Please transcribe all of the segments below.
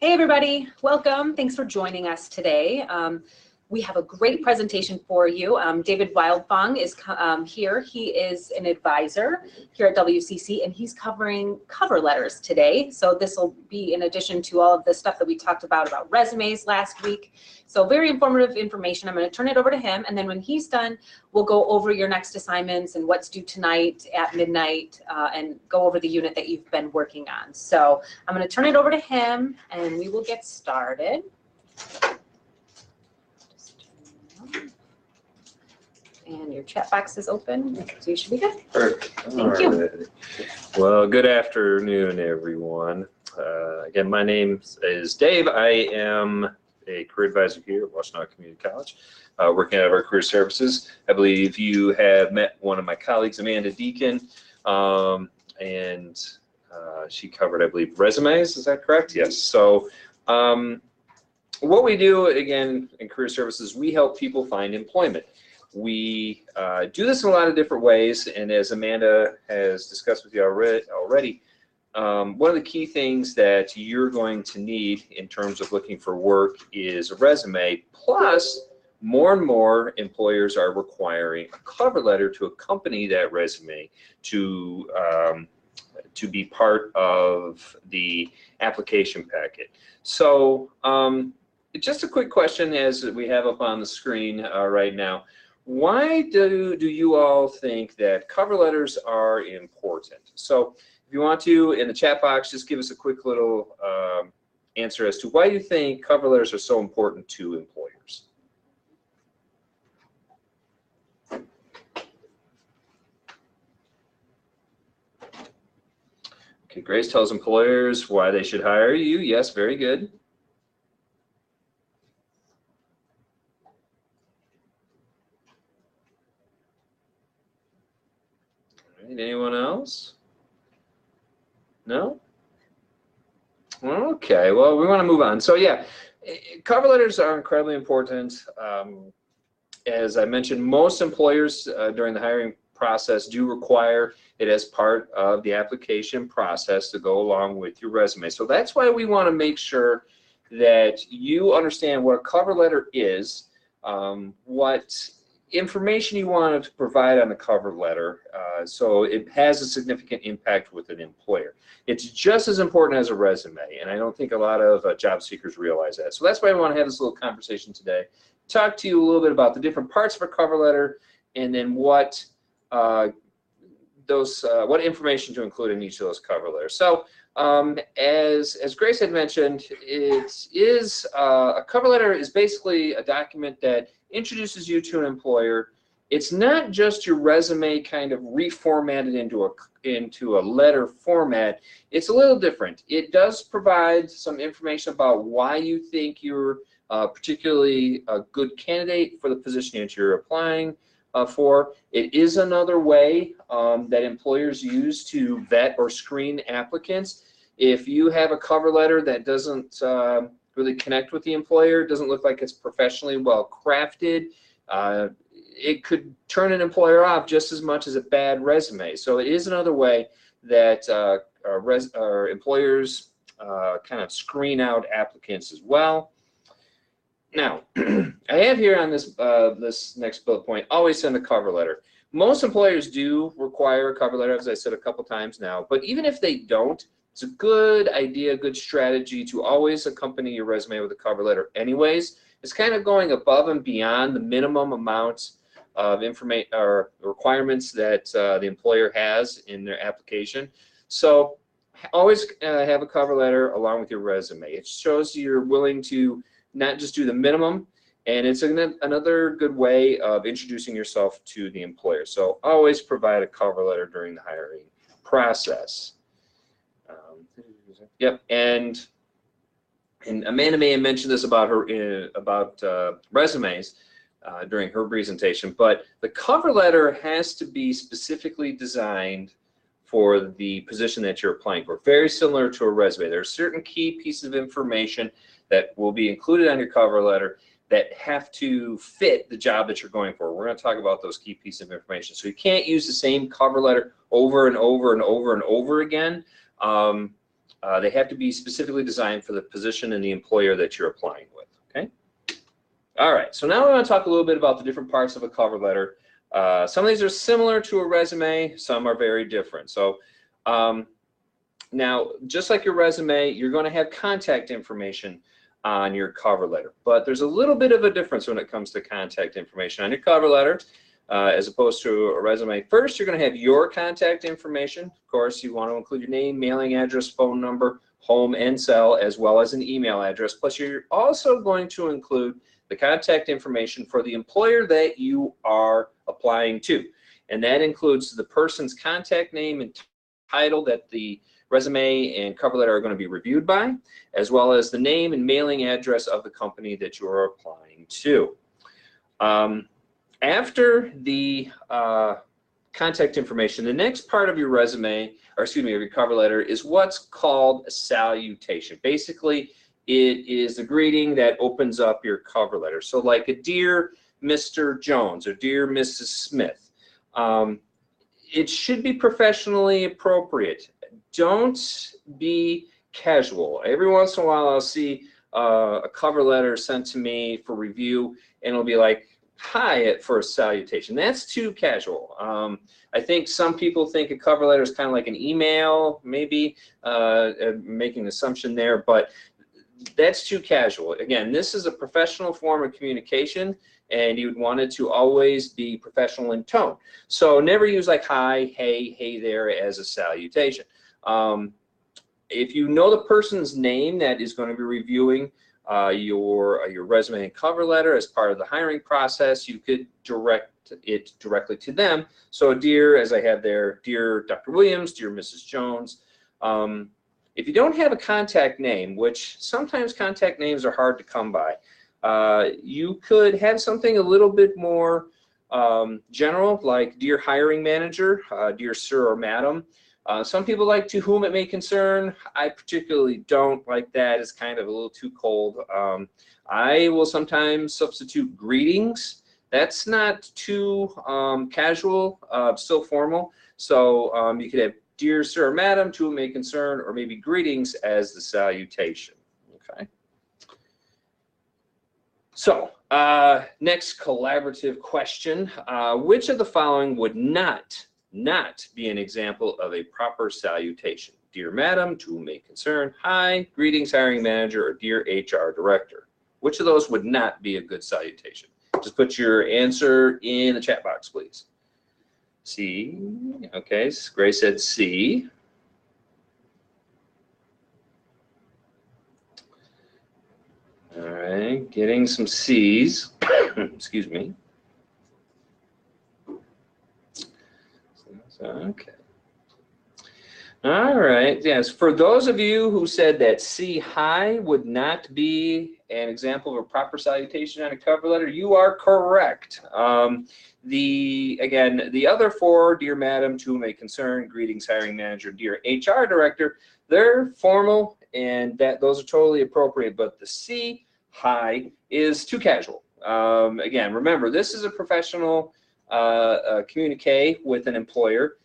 Hey everybody, welcome. Thanks for joining us today. We have a great presentation for you. David Wildfong is here. He is an advisor here at WCC and he's covering cover letters today. So this will be in addition to all of the stuff that we talked about resumes last week. So very informative information. I'm going to turn it over to him, and then when he's done, we'll go over your next assignments and what's due tonight at midnight and go over the unit that you've been working on. So I'm going to turn it over to him and we will get started. And your chat box is open, so you should be good. Perfect. Thank you. Well, good afternoon, everyone. Again, my name is Dave. I am a career advisor here at Washtenaw Community College, working out of our career services. I believe you have met one of my colleagues, Amanda Deacon, and she covered, I believe, resumes. Is that correct? Yes. So what we do, again, in career services, we help people find employment. We do this in a lot of different ways, and as Amanda has discussed with you already, one of the key things that you're going to need in terms of looking for work is a resume, plus more and more employers are requiring a cover letter to accompany that resume to be part of the application packet. So just a quick question as we have up on the screen right now. Why do you all think that cover letters are important? So if you want to, in the chat box, just give us a quick little answer as to why you think cover letters are so important to employers. Okay, Grace tells employers why they should hire you. Yes, very good. Anyone else? No? Okay, well, we want to move on. So yeah, cover letters are incredibly important. As I mentioned, most employers during the hiring process do require it as part of the application process to go along with your resume. So that's why we want to make sure that you understand what a cover letter is, what information you want to provide on the cover letter, so it has a significant impact with an employer. It's just as important as a resume, and I don't think a lot of job seekers realize that. So that's why I want to have this little conversation today, talk to you a little bit about the different parts of a cover letter, and then what information to include in each of those cover letters. So as Grace had mentioned, a cover letter is basically a document that introduces you to an employer. It's not just your resume kind of reformatted into a letter format. It's a little different. It does provide some information about why you think you're particularly a good candidate for the position that you're applying for. It is another way that employers use to vet or screen applicants. If you have a cover letter that doesn't really connect with the employer, doesn't look like it's professionally well crafted, it could turn an employer off just as much as a bad resume. So it is another way that employers kind of screen out applicants as well. Now, I have here on this this next bullet point, always send a cover letter. Most employers do require a cover letter, as I said a couple times now, but even if they don't, it's a good idea, good strategy to always accompany your resume with a cover letter anyways. It's kind of going above and beyond the minimum amounts of information or requirements that the employer has in their application. So always have a cover letter along with your resume. It shows you're willing to not just do the minimum, and it's another good way of introducing yourself to the employer. So always provide a cover letter during the hiring process. Yep, and Amanda may have mentioned this about her resumes during her presentation, but the cover letter has to be specifically designed for the position that you're applying for. Very similar to a resume. There are certain key pieces of information that will be included on your cover letter that have to fit the job that you're going for. We're going to talk about those key pieces of information. So you can't use the same cover letter over and over and over and over again. They have to be specifically designed for the position and the employer that you're applying with, okay? All right, so now we want to talk a little bit about the different parts of a cover letter. Some of these are similar to a resume, some are very different. So now, just like your resume, you're going to have contact information on your cover letter, but there's a little bit of a difference when it comes to contact information on your cover letter as opposed to a resume. First, you're going to have your contact information. Of course, you want to include your name, mailing address, phone number, home and cell, as well as an email address. Plus, you're also going to include the contact information for the employer that you are applying to, and that includes the person's contact name and title that the resume and cover letter are going to be reviewed by, as well as the name and mailing address of the company that you are applying to. After the contact information, the next part of your resume, or excuse me, of your cover letter is what's called a salutation. Basically, it is a greeting that opens up your cover letter. So like a dear Mr. Jones or dear Mrs. Smith. It should be professionally appropriate. Don't be casual. Every once in a while I'll see a cover letter sent to me for review and it'll be like, hi at first salutation. That's too casual. I think some people think a cover letter is kind of like an email, maybe making an assumption there, but that's too casual. Again, this is a professional form of communication and you would want it to always be professional in tone. So never use like hi, hey there as a salutation. If you know the person's name that is going to be reviewing your resume and cover letter as part of the hiring process, you could direct it directly to them. So dear, as I have there, dear Dr. Williams, dear Mrs. Jones. If you don't have a contact name, which sometimes contact names are hard to come by, you could have something a little bit more general, like dear hiring manager, dear sir or madam. Some people like to whom it may concern. I particularly don't like that. It's kind of a little too cold. I will sometimes substitute greetings. That's not too casual, still formal. So you could have dear sir or madam, to whom it may concern, or maybe greetings as the salutation. Okay. So next collaborative question. Which of the following would not be an example of a proper salutation? Dear madam, to whom may concern, hi, greetings hiring manager, or dear HR director. Which of those would not be a good salutation? Just put your answer in the chat box, please. C. Okay, Grace said C. All right, getting some C's. Excuse me. Okay. All right. Yes. For those of you who said that C hi would not be an example of a proper salutation on a cover letter, you are correct. Again, the other four, dear madam, to whom may concern, greetings hiring manager, dear HR director, they're formal and those are totally appropriate. But the C hi is too casual. Again, remember, this is a professional communique with an employer.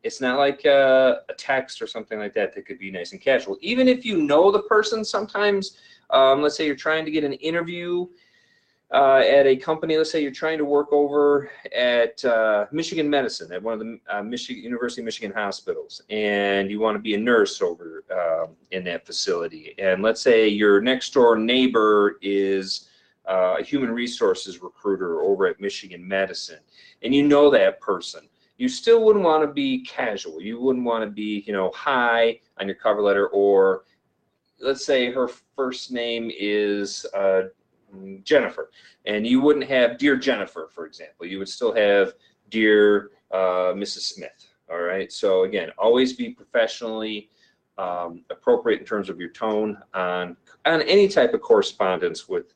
It's not like a text or something like that that could be nice and casual. Even if you know the person, sometimes, let's say you're trying to get an interview at a company. Let's say you're trying to work over at Michigan Medicine at one of the University of Michigan hospitals, and you want to be a nurse over in that facility. And let's say your next door neighbor is a human resources recruiter over at Michigan Medicine, and you know that person. You still wouldn't want to be casual. You wouldn't want to be, hi on your cover letter, or let's say her first name is Jennifer, and you wouldn't have dear Jennifer, for example. You would still have dear Mrs. Smith. All right. So again, always be professionally appropriate in terms of your tone on any type of correspondence with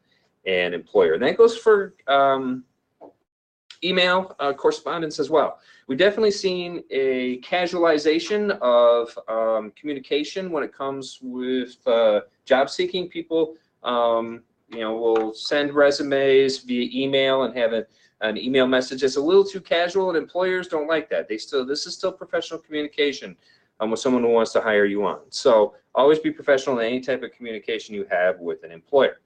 an employer. And that goes for email correspondence as well. We've definitely seen a casualization of communication when it comes with job seeking. People, will send resumes via email and have an email message. It's a little too casual, and employers don't like that. This is still professional communication. with someone who wants to hire you on. So always be professional in any type of communication you have with an employer.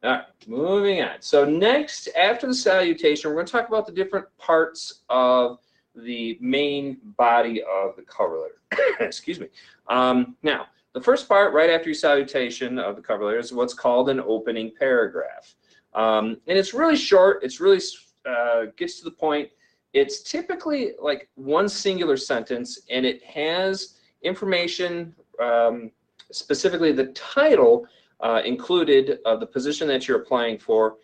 All right, moving on. So next, after the salutation, we're going to talk about the different parts of the main body of the cover letter. Excuse me. Now, the first part, right after your salutation of the cover letter, is what's called an opening paragraph. And it's really short. It's really gets to the point. It's typically like one singular sentence, and it has information, specifically the title included of the position that you're applying for.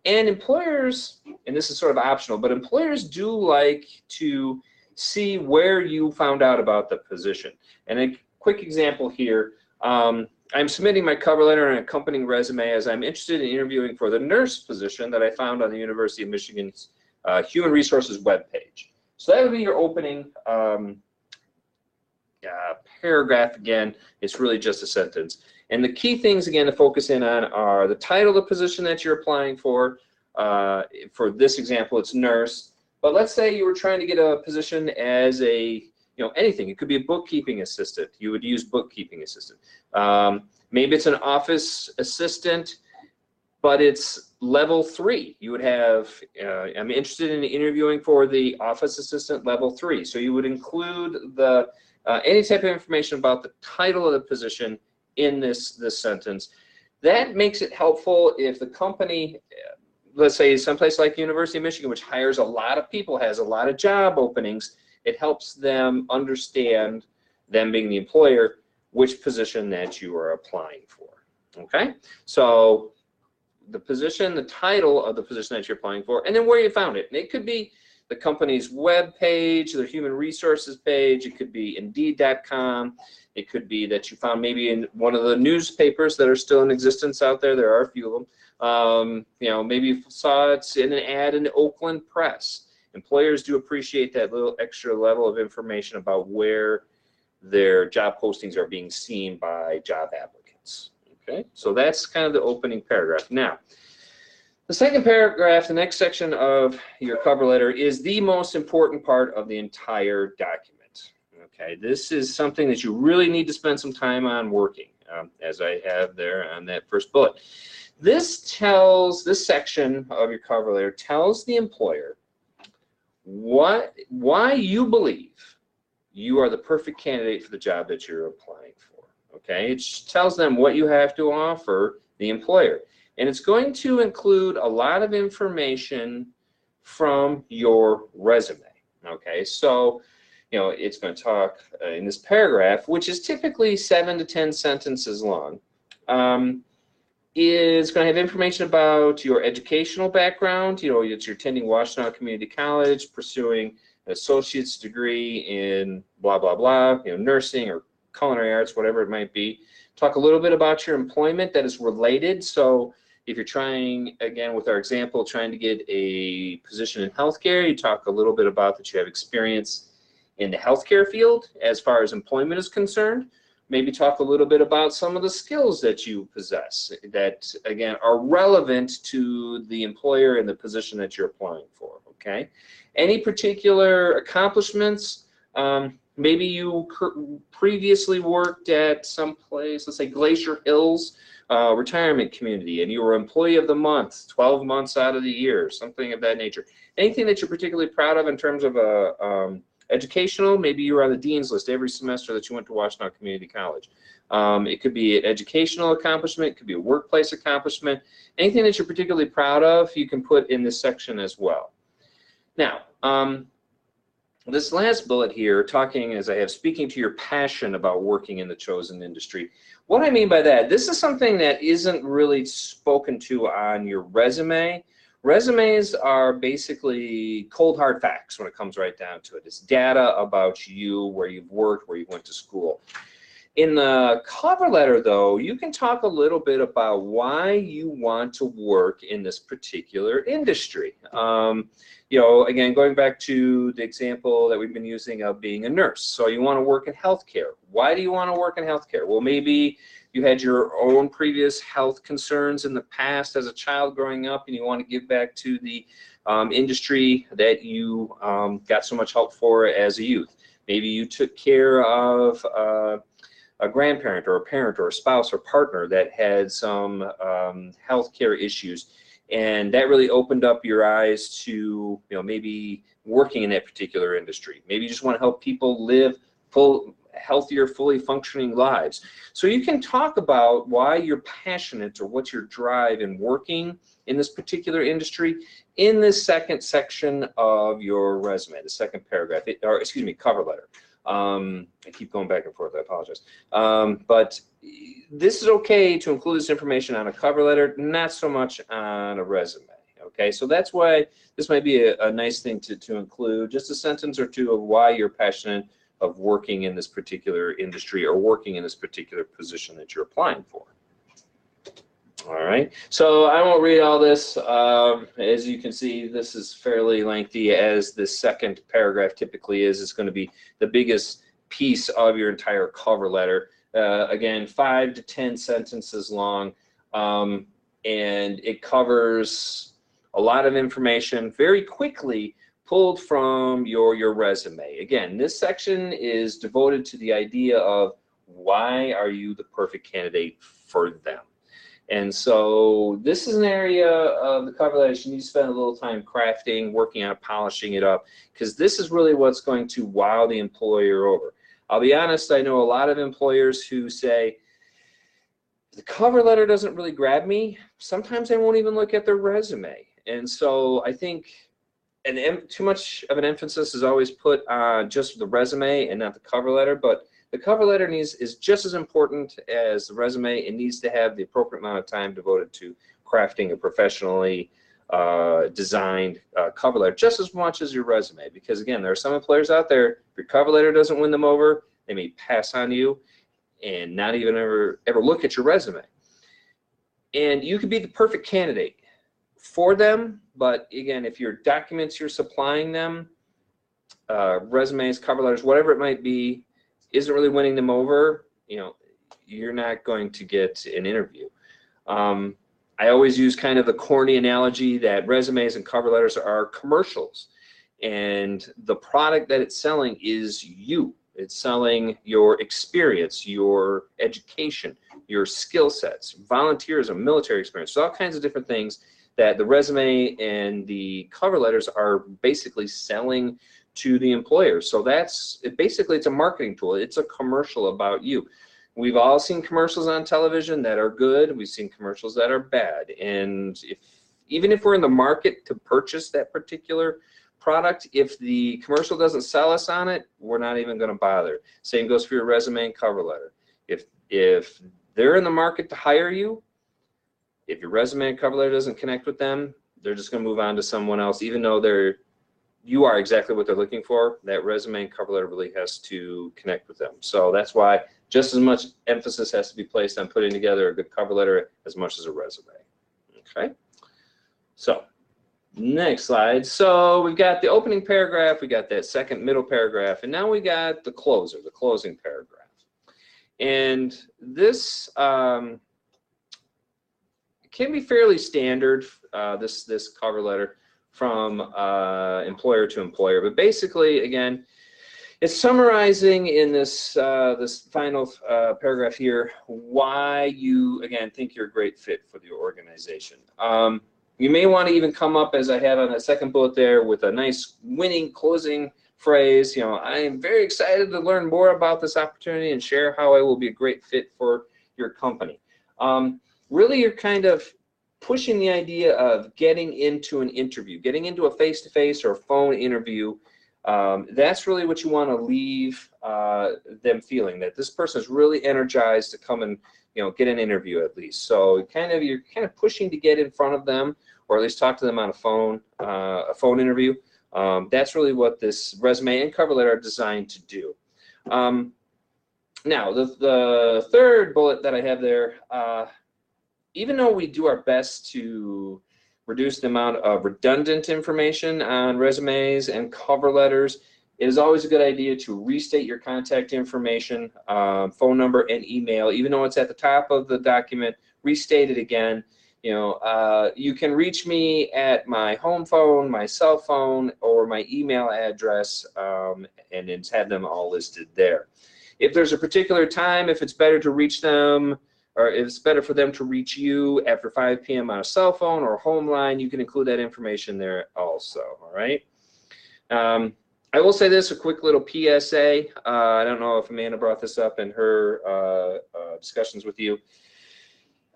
And employers, and this is sort of optional, but employers do like to see where you found out about the position. And a quick example here, I'm submitting my cover letter and accompanying resume as I'm interested in interviewing for the nurse position that I found on the University of Michigan's Human Resources webpage. So that would be your opening paragraph. Again, it's really just a sentence. And the key things, again, to focus in on are the title of the position that you're applying for. For this example, it's nurse. But let's say you were trying to get a position as a, anything. It could be a bookkeeping assistant. You would use bookkeeping assistant. Maybe it's an office assistant, but it's level 3. You would have, I'm interested in interviewing for the office assistant level 3. So you would include the any type of information about the title of the position in this sentence. That makes it helpful if the company, let's say someplace like the University of Michigan, which hires a lot of people, has a lot of job openings, it helps them understand, them being the employer, which position that you are applying for. Okay, so the position, the title of the position that you're applying for, and then where you found it. And it could be the company's web page, their human resources page. It could be Indeed.com. It could be that you found maybe in one of the newspapers that are still in existence out there. There are a few of them. Maybe you saw it in an ad in the Oakland Press. Employers do appreciate that little extra level of information about where their job postings are being seen by job applicants. Okay, so that's kind of the opening paragraph. Now, the second paragraph, the next section of your cover letter, is the most important part of the entire document. Okay, this is something that you really need to spend some time on working, as I have there on that first bullet. This section of your cover letter tells the employer why you believe you are the perfect candidate for the job that you're applying for. Okay, it tells them what you have to offer the employer. And it's going to include a lot of information from your resume. Okay, so it's going to talk in this paragraph, which is typically 7 to 10 sentences long, is going to have information about your educational background. That you're attending Washtenaw Community College, pursuing an associate's degree in blah blah blah, nursing or culinary arts, whatever it might be. Talk a little bit about your employment that is related. So if you're trying, again, with our example, trying to get a position in healthcare, you talk a little bit about that you have experience in the healthcare field as far as employment is concerned. Maybe talk a little bit about some of the skills that you possess that, again, are relevant to the employer and the position that you're applying for, okay? Any particular accomplishments? Maybe you previously worked at some place, let's say Glacier Hills retirement community, and you were employee of the month 12 months out of the year, something of that nature. Anything that you're particularly proud of in terms of educational, maybe you were on the dean's list every semester that you went to Washtenaw Community College. It could be an educational accomplishment, it could be a workplace accomplishment. Anything that you're particularly proud of, you can put in this section as well. Now, this last bullet here, speaking to your passion about working in the chosen industry. What I mean by that, this is something that isn't really spoken to on your resume. Resumes are basically cold hard facts when it comes right down to it. It's data about you, where you've worked, where you went to school. In the cover letter, though, you can talk a little bit about why you want to work in this particular industry. Again, going back to the example that we've been using of being a nurse. So you want to work in healthcare. Why do you want to work in healthcare? Well, maybe you had your own previous health concerns in the past as a child growing up, and you want to give back to the industry that you got so much help for as a youth. Maybe you took care of a grandparent or a parent or a spouse or partner that had some healthcare issues, and that really opened up your eyes to maybe working in that particular industry. Maybe you just want to help people live healthier, fully functioning lives. So you can talk about why you're passionate or what's your drive in working in this particular industry in this second section of your resume, the second paragraph, or excuse me, cover letter. I keep going back and forth, I apologize. But this is okay to include this information on a cover letter, not so much on a resume. Okay, so that's why this might be a nice thing to include, just a sentence or two of why you're passionate of working in this particular industry or working in this particular position that you're applying for. All right, so I won't read all this. As you can see, this is fairly lengthy, as the second paragraph typically is. It's going to be the biggest piece of your entire cover letter. Again, 5 to 10 sentences long, and it covers a lot of information very quickly, pulled from your resume. Again, this section is devoted to the idea of why are you the perfect candidate for them. And so this is an area of the cover letter you need to spend a little time crafting, working on polishing it up, because this is really what's going to wow the employer over. I'll be honest, I know a lot of employers who say, the cover letter doesn't really grab me. Sometimes they won't even look at their resume. And so I think too much of an emphasis is always put on just the resume and not the cover letter, but the cover letter is just as important as the resume. It needs to have the appropriate amount of time devoted to crafting a professionally designed cover letter just as much as your resume, because again, there are some employers out there, if your cover letter doesn't win them over, they may pass on you and not even ever look at your resume. And you could be the perfect candidate for them, but again, if your documents you're supplying them, resumes, cover letters, whatever it might be, isn't really winning them over, you're not going to get an interview. I always use kind of the corny analogy that resumes and cover letters are commercials, and the product that it's selling is you. It's selling your experience, your education, your skill sets, volunteerism, military experience, all kinds of different things that the resume and the cover letters are basically selling to the employer. So basically it's a marketing tool. It's a commercial about you. We've all seen commercials on television that are good. We've seen commercials that are bad. And even if we're in the market to purchase that particular product, if the commercial doesn't sell us on it, we're not even going to bother. Same goes for your resume and cover letter. If they're in the market to hire you, if your resume and cover letter doesn't connect with them, they're just going to move on to someone else, even though you are exactly what they're looking for. That resume and cover letter really has to connect with them. So that's why just as much emphasis has to be placed on putting together a good cover letter as much as a resume. Okay, so next slide. So we've got the opening paragraph, we got that second middle paragraph, and now we got the closer, the closing paragraph. And this can be fairly standard, this cover letter from employer to employer, but basically, again, it's summarizing in this this final paragraph here why you, again, think you're a great fit for the organization. You may want to even come up, as I have on the second bullet there, with a nice winning closing phrase. I am very excited to learn more about this opportunity and share how I will be a great fit for your company. Really, you're kind of pushing the idea of getting into an interview, getting into a face-to-face or a phone interview. That's really what you want to leave them feeling, that this person is really energized to come and get an interview at least. So you're kind of pushing to get in front of them, or at least talk to them on a phone interview. That's really what this resume and cover letter are designed to do. Now, the third bullet that I have there, even though we do our best to reduce the amount of redundant information on resumes and cover letters, it is always a good idea to restate your contact information, phone number and email. Even though it's at the top of the document, restate it again. You can reach me at my home phone, my cell phone, or my email address, and then have them all listed there. If there's a particular time, if it's better to reach them, or if it's better for them to reach you after 5 p.m. on a cell phone or home line, you can include that information there also, all right? I will say this, a quick little PSA. I don't know if Amanda brought this up in her discussions with you.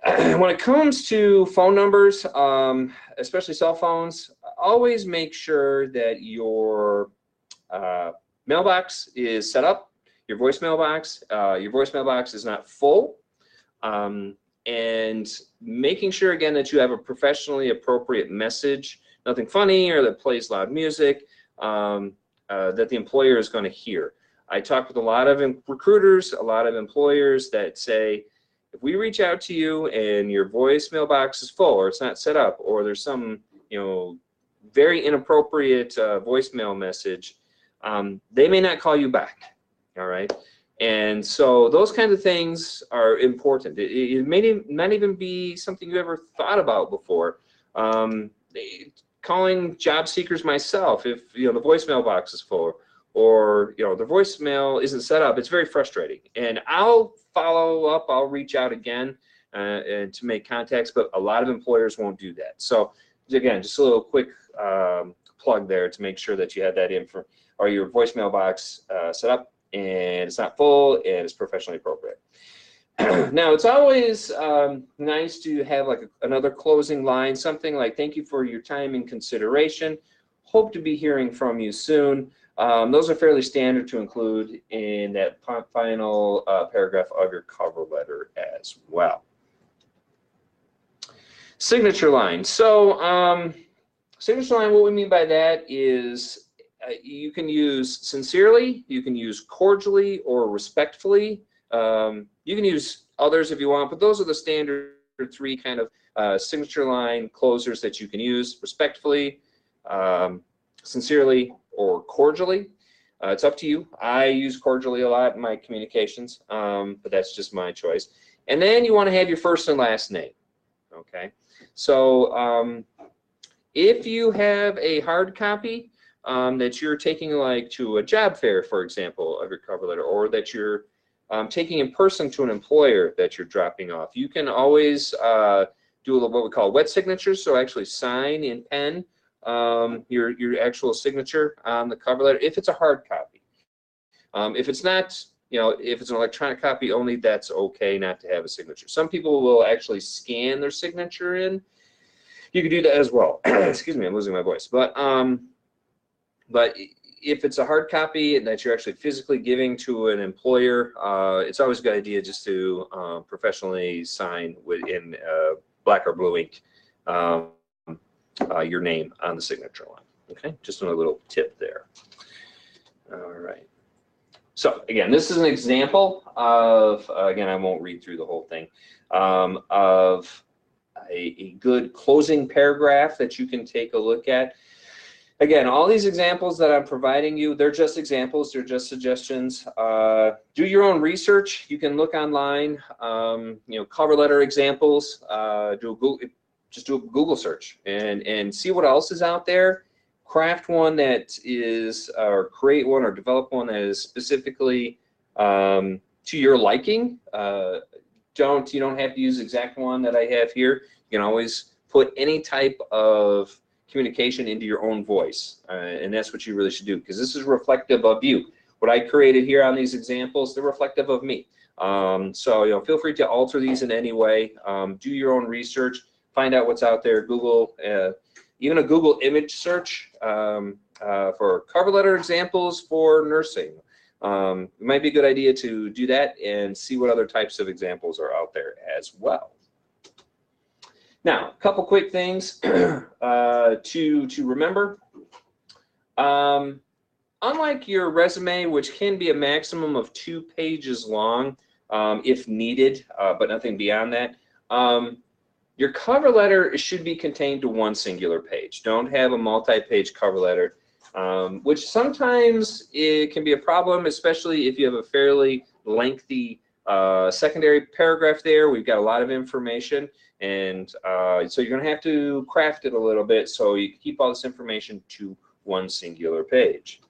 When it comes to phone numbers, especially cell phones, always make sure that your mailbox is set up, your voicemail box is not full, and making sure, again, that you have a professionally appropriate message, nothing funny or that plays loud music, that the employer is going to hear. I talk with a lot of recruiters, a lot of employers that say, if we reach out to you and your voicemail box is full or it's not set up or there's some, very inappropriate voicemail message, they may not call you back, all right? And so those kinds of things are important. It may not even be something you ever thought about before. Calling job seekers myself, if the voicemail box is full or the voicemail isn't set up, it's very frustrating. And I'll follow up, I'll reach out again and to make contacts, but a lot of employers won't do that. So again, just a little quick plug there to make sure that you have that info or your voicemail box set up and it's not full and it's professionally appropriate. Now, it's always nice to have like another closing line, something like, thank you for your time and consideration. Hope to be hearing from you soon. Those are fairly standard to include in that final paragraph of your cover letter as well. Signature line. So signature line, what we mean by that is you can use sincerely, you can use cordially or respectfully. You can use others if you want, but those are the standard 3 kind of signature line closers that you can use: respectfully, sincerely, or cordially. It's up to you. I use cordially a lot in my communications, but that's just my choice. And then you want to have your first and last name, okay? So if you have a hard copy that you're taking like to a job fair, for example, of your cover letter, or that you're taking in person to an employer that you're dropping off, you can always do what we call wet signatures, so actually sign in pen your actual signature on the cover letter if it's a hard copy. If it's not, if it's an electronic copy only, that's okay not to have a signature. Some people will actually scan their signature in. You can do that as well. Excuse me, I'm losing my voice. But if it's a hard copy that you're actually physically giving to an employer, it's always a good idea just to professionally sign in black or blue ink your name on the signature line. Okay, just another little tip there. All right. So again, this is an example of, again, I won't read through the whole thing, of a good closing paragraph that you can take a look at. Again, all these examples that I'm providing you, they're just examples, they're just suggestions. Do your own research. You can look online, cover letter examples, just do a Google search and see what else is out there. Craft one that is, or create one or develop one that is specifically to your liking. You don't have to use the exact one that I have here. You can always put any type of communication into your own voice, and that's what you really should do, because this is reflective of you. What I created here on these examples, they're reflective of me. So feel free to alter these in any way. Do your own research, find out what's out there. Google, even a Google image search for cover letter examples for nursing. It might be a good idea to do that and see what other types of examples are out there as well. Now, a couple quick things to remember. Unlike your resume, which can be a maximum of 2 pages long if needed, but nothing beyond that, your cover letter should be contained to 1 singular page. Don't have a multi-page cover letter, which sometimes it can be a problem, especially if you have a fairly lengthy secondary paragraph there. We've got a lot of information, And so you're going to have to craft it a little bit so you keep all this information to one singular page.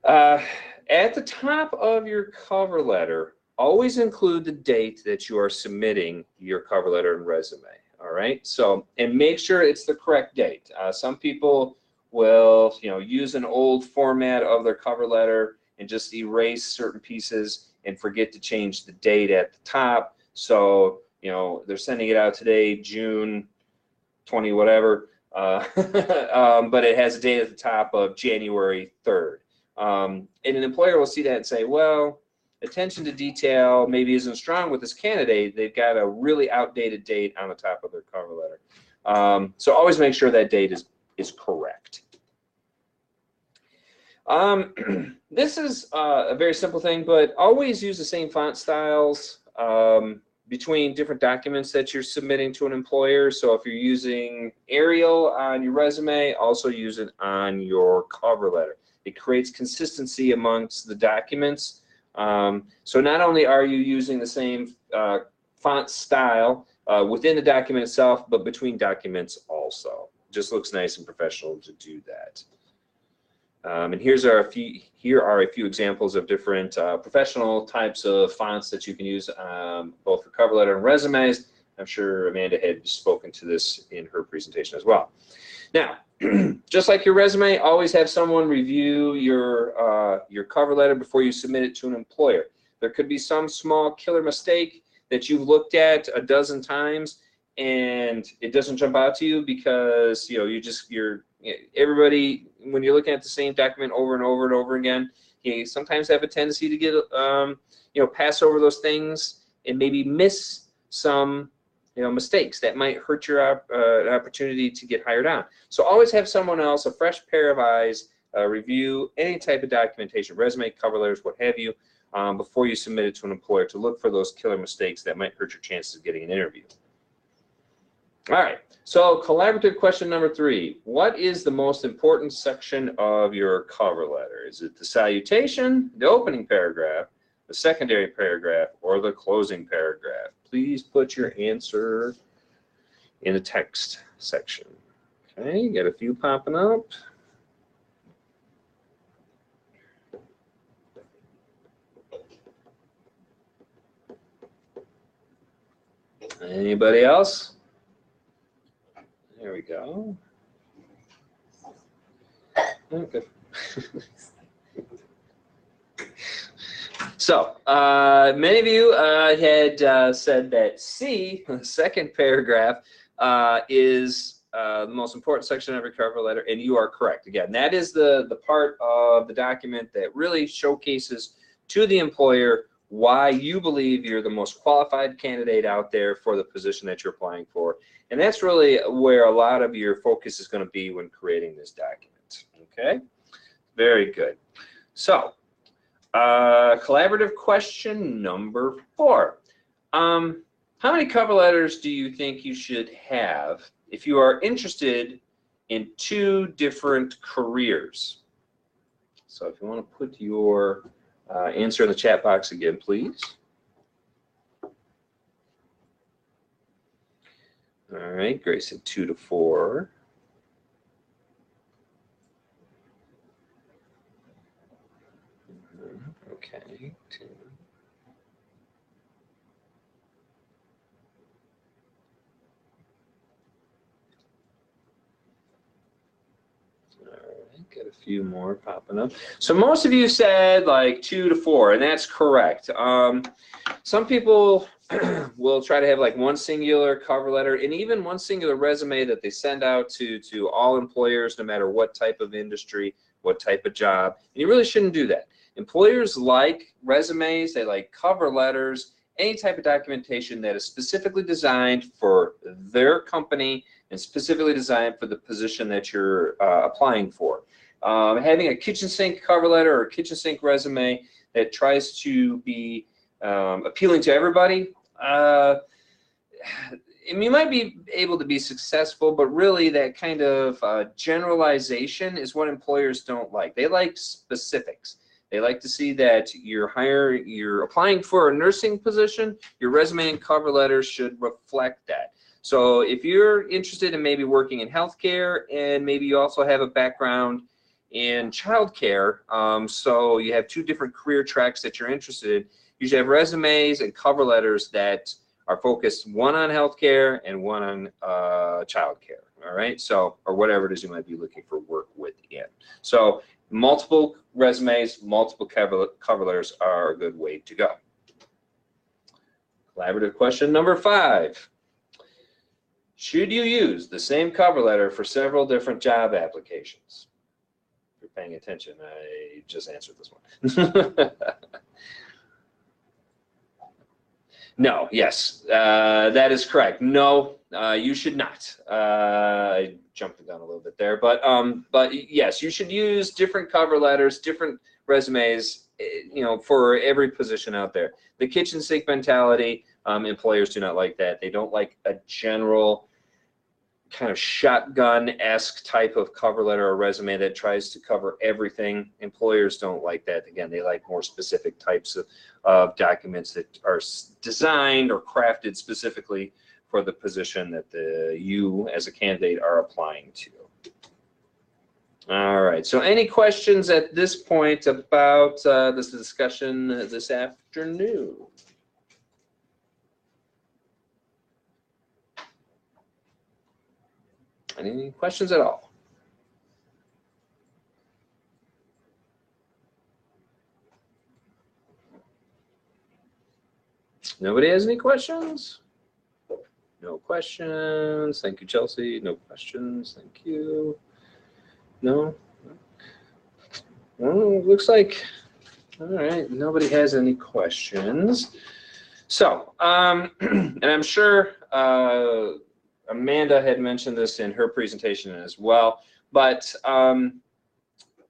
At the top of your cover letter, always include the date that you are submitting your cover letter and resume. All right. So, and make sure it's the correct date. Some people will, use an old format of their cover letter and just erase certain pieces and forget to change the date at the top. So, they're sending it out today, June 20, whatever, but it has a date at the top of January 3rd. And an employer will see that and say, well, attention to detail maybe isn't strong with this candidate. They've got a really outdated date on the top of their cover letter. So always make sure that date is correct. This is a very simple thing, but always use the same font styles between different documents that you're submitting to an employer. So if you're using Arial on your resume, also use it on your cover letter. It creates consistency amongst the documents. So not only are you using the same font style within the document itself, but between documents also. Just looks nice and professional to do that. And here are a few examples of different professional types of fonts that you can use both for cover letter and resumes. I'm sure Amanda had spoken to this in her presentation as well. Now, just like your resume, always have someone review your cover letter before you submit it to an employer. There could be some small killer mistake that you've looked at a dozen times and it doesn't jump out to you because everybody, when you're looking at the same document over and over and over again, you sometimes have a tendency to get pass over those things and maybe miss some mistakes that might hurt your opportunity to get hired on. So always have someone else, a fresh pair of eyes, review any type of documentation, resume, cover letters, what have you, before you submit it to an employer to look for those killer mistakes that might hurt your chances of getting an interview. All right, so collaborative question number 3. What is the most important section of your cover letter? Is it the salutation, the opening paragraph, the secondary paragraph, or the closing paragraph? Please put your answer in the text section. Okay, got a few popping up. Anybody else? There we go. Okay. So many of you had said that C, the second paragraph, is the most important section of your cover letter, and you are correct. Again, that is the part of the document that really showcases to the employer why you believe you're the most qualified candidate out there for the position that you're applying for. And that's really where a lot of your focus is going to be when creating this document. Okay, very good. So collaborative question number 4. How many cover letters do you think you should have if you are interested in 2 different careers? So if you want to put your answer in the chat box again, please. All right, Grace said 2 to 4. Okay, 2. All right, got a few more popping up. So most of you said like 2 to 4, and that's correct. Some people will try to have like one singular cover letter and even one singular resume that they send out to all employers, no matter what type of industry, what type of job. And you really shouldn't do that. Employers like resumes, they like cover letters, any type of documentation that is specifically designed for their company and specifically designed for the position that you're applying for. Having a kitchen sink cover letter or a kitchen sink resume that tries to be appealing to everybody, you might be able to be successful, but really that kind of generalization is what employers don't like. They like specifics. They like to see that you're applying for a nursing position. Your resume and cover letter should reflect that. So if you're interested in maybe working in healthcare and maybe you also have a background in childcare, so you have two different career tracks that you're interested in, you should have resumes and cover letters that are focused, one on healthcare and one on childcare. All right, so, or whatever it is you might be looking for work within. So multiple resumes, multiple cover letters are a good way to go. Collaborative question number 5. Should you use the same cover letter for several different job applications? If you're paying attention, I just answered this one. No, yes, that is correct. No, you should not. I jumped the gun a little bit there, but yes, you should use different cover letters, different resumes, you know, for every position out there. The kitchen sink mentality, employers do not like that. They don't like a general kind of shotgun-esque type of cover letter or resume that tries to cover everything. Employers don't like that. Again, they like more specific types of documents that are designed or crafted specifically for the position that you as a candidate are applying to. All right, so any questions at this point about this discussion this afternoon? Any questions at all? Nobody has any questions? No questions. Thank you, Chelsea. No questions. Thank you. No? Well, looks like, all right, nobody has any questions. So, and I'm sure Amanda had mentioned this in her presentation as well, but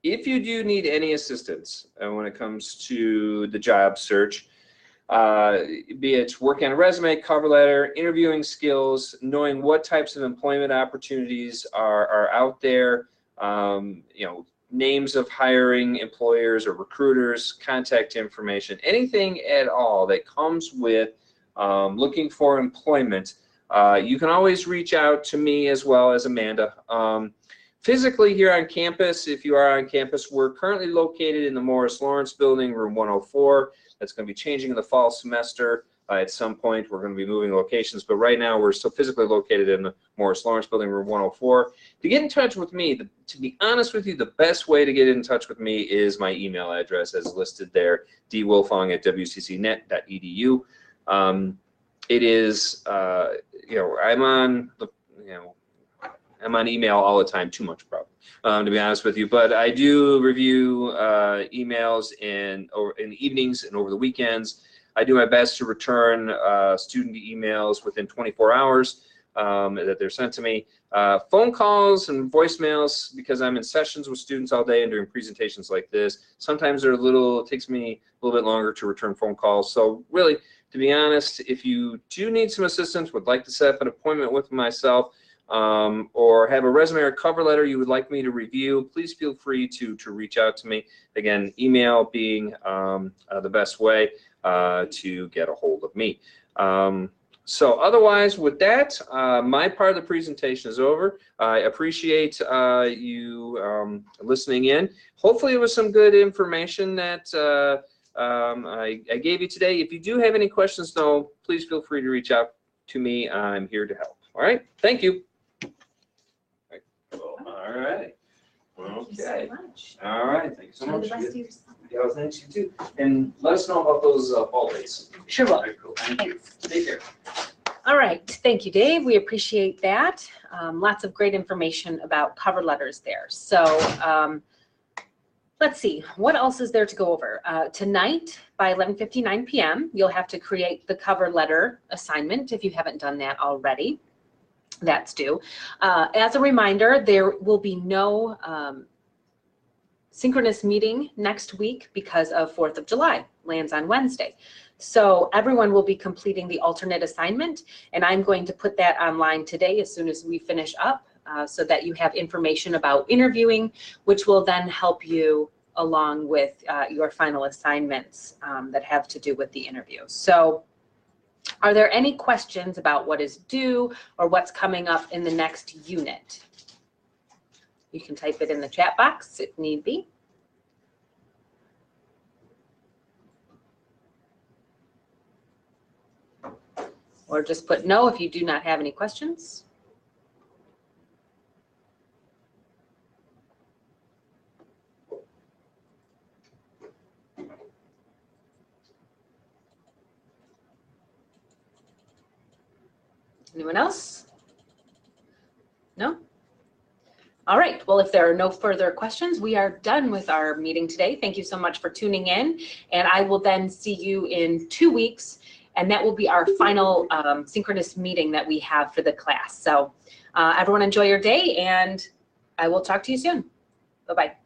if you do need any assistance when it comes to the job search, be it working on a resume, cover letter, interviewing skills, knowing what types of employment opportunities are out there, you know, names of hiring employers or recruiters, contact information, anything at all that comes with looking for employment, you can always reach out to me as well as Amanda. Physically here on campus, if you are on campus, we're currently located in the Morris Lawrence building, room 104. That's going to be changing in the fall semester. At some point, we're going to be moving locations, but right now we're still physically located in the Morris Lawrence building, room 104. To get in touch with me, to be honest with you, the best way to get in touch with me is my email address as listed there, dwilfong@wccnet.edu. It is, you know, I'm on email all the time, too much probably, to be honest with you. But I do review emails in the evenings and over the weekends. I do my best to return student emails within 24 hours that they're sent to me. Phone calls and voicemails, because I'm in sessions with students all day and doing presentations like this, sometimes it takes me a little bit longer to return phone calls. So really, to be honest, if you do need some assistance, would like to set up an appointment with myself, or have a resume or cover letter you would like me to review, please feel free to reach out to me. Again, email being the best way to get a hold of me. So otherwise, with that, my part of the presentation is over. I appreciate you listening in. Hopefully it was some good information that I gave you today. If you do have any questions, though, please feel free to reach out to me. I'm here to help. All right, thank you. All right. Okay. Thank you so much. All right. Thank you so much. The best to yourself. Yeah, well, thanks, you too. And let us know about those fall days. Sure will. All right, cool. Thank you. Take care. All right. Thank you, Dave. We appreciate that. Lots of great information about cover letters there. So let's see. What else is there to go over? Tonight by 11:59 p.m., you'll have to create the cover letter assignment if you haven't done that already. That's due. As a reminder, there will be no synchronous meeting next week because of 4th of July, lands on Wednesday. So everyone will be completing the alternate assignment, and I'm going to put that online today as soon as we finish up so that you have information about interviewing, which will then help you along with your final assignments that have to do with the interview. So are there any questions about what is due or what's coming up in the next unit? You can type it in the chat box if need be. Or just put no if you do not have any questions. Anyone else? No? All right, well, if there are no further questions, we are done with our meeting today. Thank you so much for tuning in, and I will then see you in 2 weeks, and that will be our final synchronous meeting that we have for the class. So everyone enjoy your day, and I will talk to you soon. Bye-bye.